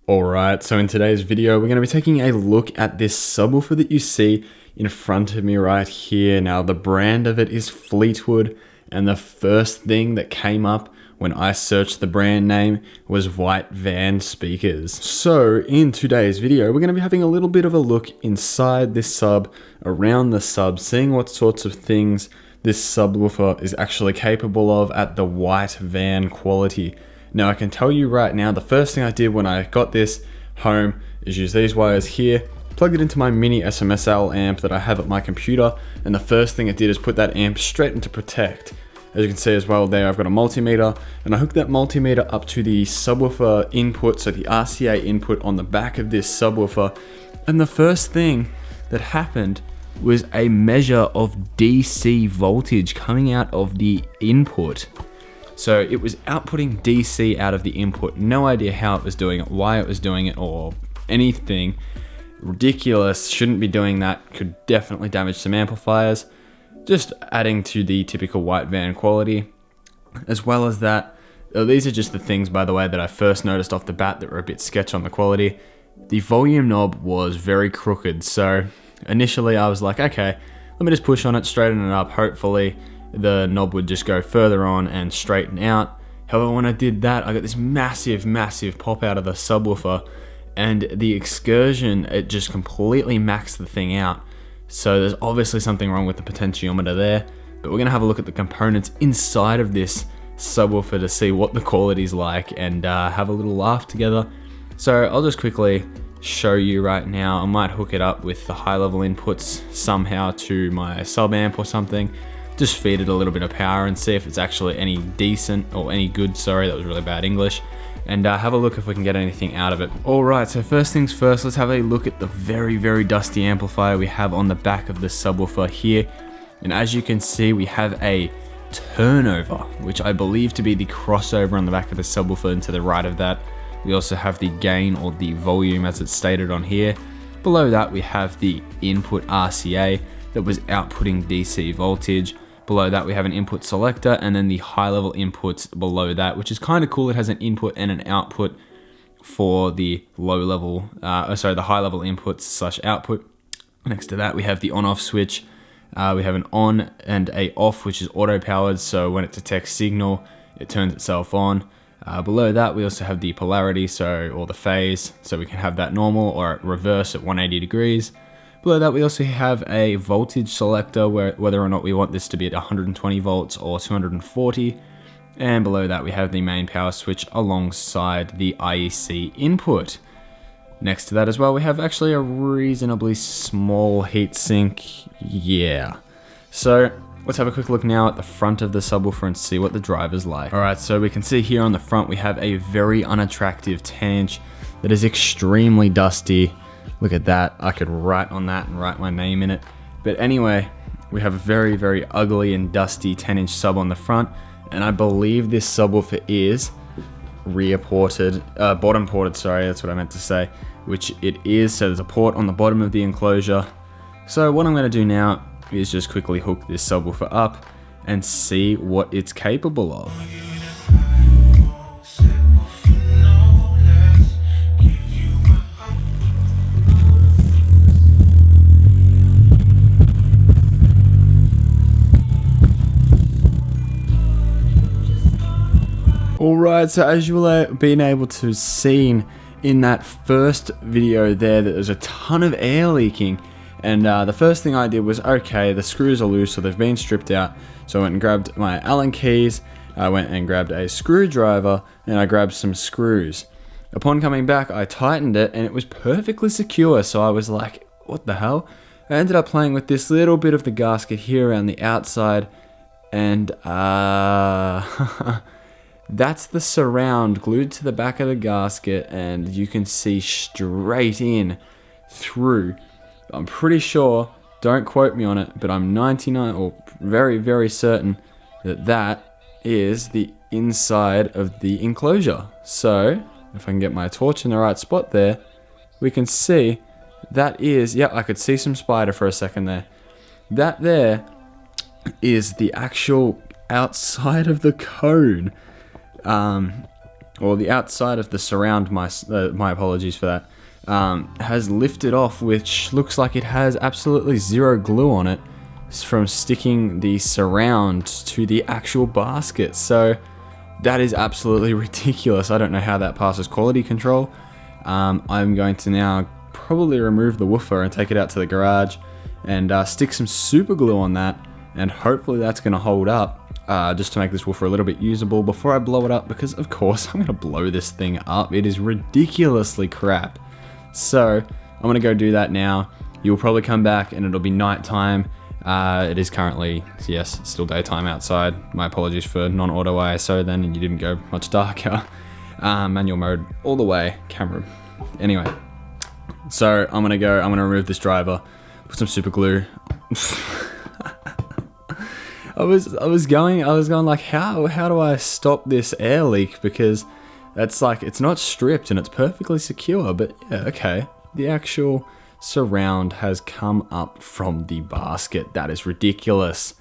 Alright, so in today's video, we're going to be taking a look at this subwoofer that you see in front of me right here. Now, the brand of it is Fleetwood, and the first thing that came up when I searched the brand name was white van speakers. So in today's video, we're going to be having a little bit of a look inside this sub, around the sub, seeing what sorts of things this subwoofer is actually capable of at the white van quality. Now, I can tell you right now, the first thing I did when I got this home is use these wires here, plugged it into my mini SMSL amp that I have at my computer, and the first thing it did is put that amp straight into Protect. As you can see as well there, I've got a multimeter, and I hooked that multimeter up to the subwoofer input, so the RCA input on the back of this subwoofer, and the first thing that happened was a measure of DC voltage coming out of the input. So it was outputting DC out of the input. No idea how it was doing it, why it was doing it, or anything. Ridiculous, shouldn't be doing that, could definitely damage some amplifiers. Just adding to the typical white van quality. As well as that, these are just the things, by the way, that I first noticed off the bat that were a bit sketch on the quality. The volume knob was very crooked, so initially I was like, okay, let me just push on it, straighten it up, hopefully the knob would just go further on and straighten out. However, when I did that, I got this massive pop out of the subwoofer, and the excursion, it just completely maxed the thing out. So there's obviously something wrong with the potentiometer there, but we're gonna have a look at the components inside of this subwoofer to see what the quality's like and have a little laugh together. So I'll just quickly show you right now. I might hook it up with the high level inputs somehow to my sub amp or something. Just feed it a little bit of power and see if it's actually any decent or any good. Sorry, that was really bad English. And have a look if we can get anything out of it. Alright, so first things first, let's have a look at the very dusty amplifier we have on the back of the subwoofer here. And as you can see, we have a turnover, which I believe to be the crossover on the back of the subwoofer, and to the right of that, we also have the gain or the volume as it's stated on here. Below that, we have the input RCA that was outputting DC voltage. Below that, we have an input selector, and then the high level inputs below that, which is kind of cool. It has an input and an output for the low level, the high level inputs slash output. Next to that, we have the on off switch. We have an on and a off, which is auto powered. So when it detects signal, it turns itself on. Below that, we also have the polarity, or the phase, so we can have that normal or reverse at 180 degrees. Below that, we also have a voltage selector, whether or not we want this to be at 120 volts or 240. And below that, we have the main power switch alongside the IEC input. Next to that as well, we have actually a reasonably small heatsink. Yeah. So let's have a quick look now at the front of the subwoofer and see what the driver's like. Alright, so we can see here on the front, we have a very unattractive 10-inch that is extremely dusty. Look at that, I could write on that and write my name in it. But anyway, we have a very ugly and dusty 10-inch sub on the front, and I believe this subwoofer is rear ported, bottom ported, sorry, that's what I meant to say, which it is. So there's a port on the bottom of the enclosure. So what I'm gonna do now is just quickly hook this subwoofer up and see what it's capable of. Alright, so as you will have been able to see in that first video there, that there's a ton of air leaking, and the first thing I did was, okay, the screws are loose, so they've been stripped out. So I went and grabbed my Allen keys, I went and grabbed a screwdriver, and I grabbed some screws. Upon coming back, I tightened it, and it was perfectly secure, so I was like, what the hell? I ended up playing with this little bit of the gasket here around the outside, and that's the surround glued to the back of the gasket, and you can see straight in through. I'm pretty sure, don't quote me on it, but I'm 99 or very certain that that is the inside of the enclosure. So if I can get my torch in the right spot there, we can see that is, yeah, I could see some spider for a second there. That there is the actual outside of the cone. or the outside of the surround, my apologies for that, has lifted off, which looks like it has absolutely zero glue on it from sticking the surround to the actual basket. So that is absolutely ridiculous. I don't know how that passes quality control. I'm going to now probably remove the woofer and take it out to the garage and stick some super glue on that, and hopefully that's going to hold up just to make this woofer a little bit usable before I blow it up, because of course I'm going to blow this thing up. It is ridiculously crap. So I'm going to go do that now. You'll probably come back and it'll be nighttime. It is currently, yes, still daytime outside. My apologies for non-auto ISO then, and you didn't go much darker. Manual mode all the way, camera. Anyway, so I'm gonna remove this driver, put some super glue. I was going like, how do I stop this air leak? Because that's like, it's not stripped and it's perfectly secure, but yeah, okay. The actual surround has come up from the basket. That is ridiculous.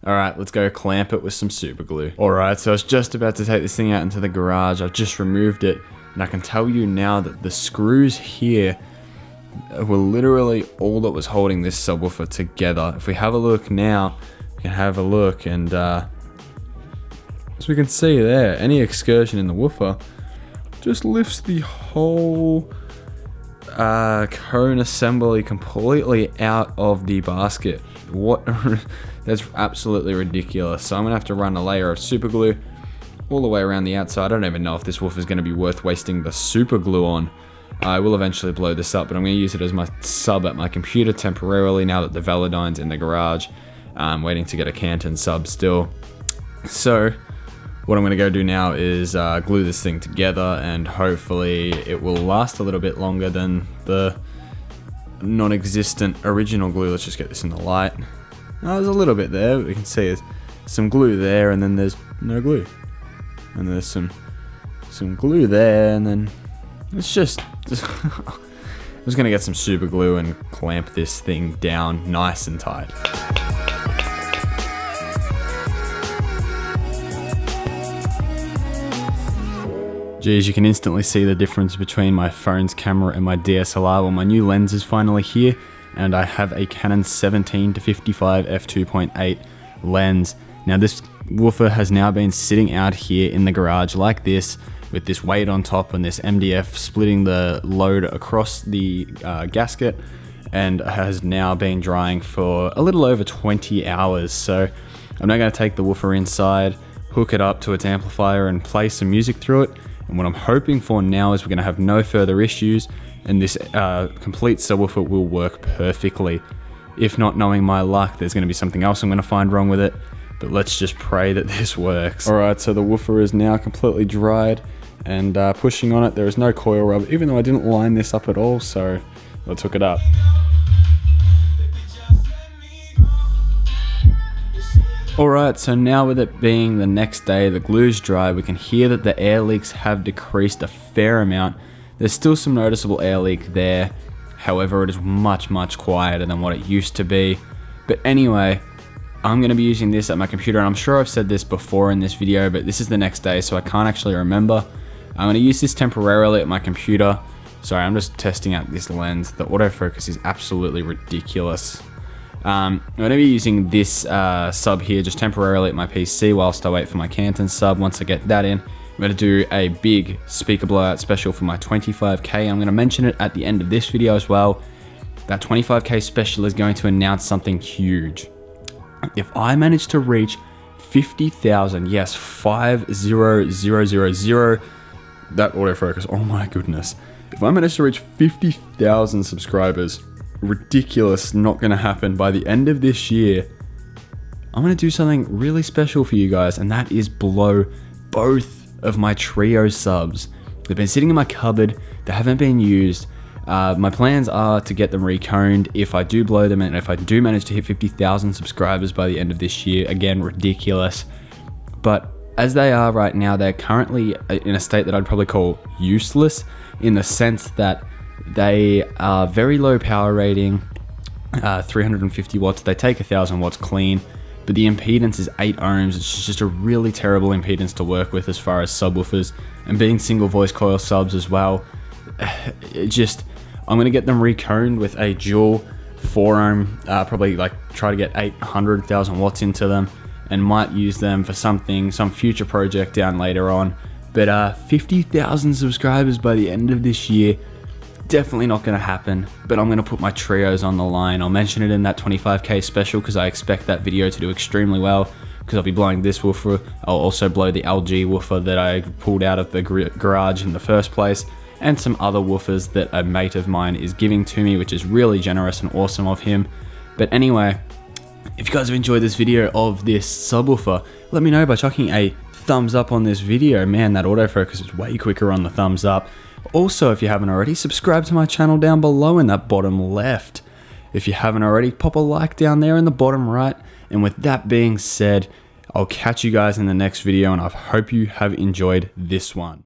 All right, let's go clamp it with some super glue. All right, so I was just about to take this thing out into the garage. I've just removed it, and I can tell you now that the screws here were literally all that was holding this subwoofer together. If we have a look now, we can have a look, and as we can see there, any excursion in the woofer just lifts the whole cone assembly completely out of the basket. What? That's absolutely ridiculous. So I'm gonna have to run a layer of super glue all the way around the outside. I don't even know if this woofer is going to be worth wasting the super glue on. I will eventually blow this up, but I'm going to use it as my sub at my computer temporarily now that the Velodyne's in the garage. I'm waiting to get a Canton sub still. So what I'm going to go do now is glue this thing together, and hopefully it will last a little bit longer than the non-existent original glue. Let's just get this in the light. Oh, there's a little bit there. We can see there's some glue there, and then there's no glue. And there's some glue there, and then it's just I'm just gonna get some super glue and clamp this thing down nice and tight. Geez, you can instantly see the difference between my phone's camera and my DSLR. Well, my new lens is finally here, and I have a Canon 17 to 55 f2.8 lens. Now this woofer has now been sitting out here in the garage like this, with this weight on top and this MDF splitting the load across the gasket, and has now been drying for a little over 20 hours. So I'm now going to take the woofer inside, hook it up to its amplifier and play some music through it. And what I'm hoping for now is we're going to have no further issues, and this complete subwoofer will work perfectly. If not, knowing my luck, there's going to be something else I'm going to find wrong with it. But let's just pray that this works. Alright, so the woofer is now completely dried, and pushing on it, there is no coil rub, even though I didn't line this up at all, so let's hook it up. Alright, so now with it being the next day, the glue's dry, we can hear that the air leaks have decreased a fair amount. There's still some noticeable air leak there, however it is much quieter than what it used to be. But anyway, I'm going to be using this at my computer, and I'm sure I've said this before in this video, but this is the next day, so I can't actually remember. I'm going to use this temporarily at my computer. Sorry, I'm just testing out this lens. The autofocus is absolutely ridiculous. I'm going to be using this sub here just temporarily at my PC whilst I wait for my Canton sub. Once I get that in, I'm going to do a big speaker blowout special for my 25k. I'm going to mention it at the end of this video as well. That 25k special is going to announce something huge. If I manage to reach 50,000, yes, 50,000, that autofocus, oh my goodness. If I manage to reach 50,000 subscribers, ridiculous, not gonna happen, by the end of this year, I'm gonna do something really special for you guys, and that is blow both of my trio subs. They've been sitting in my cupboard, they haven't been used. My plans are to get them reconed if I do blow them, and if I do manage to hit 50,000 subscribers by the end of this year. Again, ridiculous. But as they are right now, they're currently in a state that I'd probably call useless, in the sense that they are very low power rating, 350 watts. They take 1,000 watts clean, but the impedance is 8 ohms. It's just a really terrible impedance to work with as far as subwoofers, and being single voice coil subs as well. I'm gonna get them reconed with a dual 4 ohm, probably like try to get 800,000 watts into them, and might use them for some future project down later on. But 50,000 subscribers by the end of this year, definitely not going to happen. But I'm going to put my trios on the line. I'll mention it in that 25k special because I expect that video to do extremely well, because I'll be blowing this woofer. I'll also blow the LG woofer that I pulled out of the garage in the first place, and some other woofers that a mate of mine is giving to me, which is really generous and awesome of him. But anyway, if you guys have enjoyed this video of this subwoofer, let me know by chucking a thumbs up on this video. Man, that autofocus is way quicker on the thumbs up. Also, if you haven't already, subscribe to my channel down below in that bottom left. If you haven't already, pop a like down there in the bottom right. And with that being said, I'll catch you guys in the next video, and I hope you have enjoyed this one.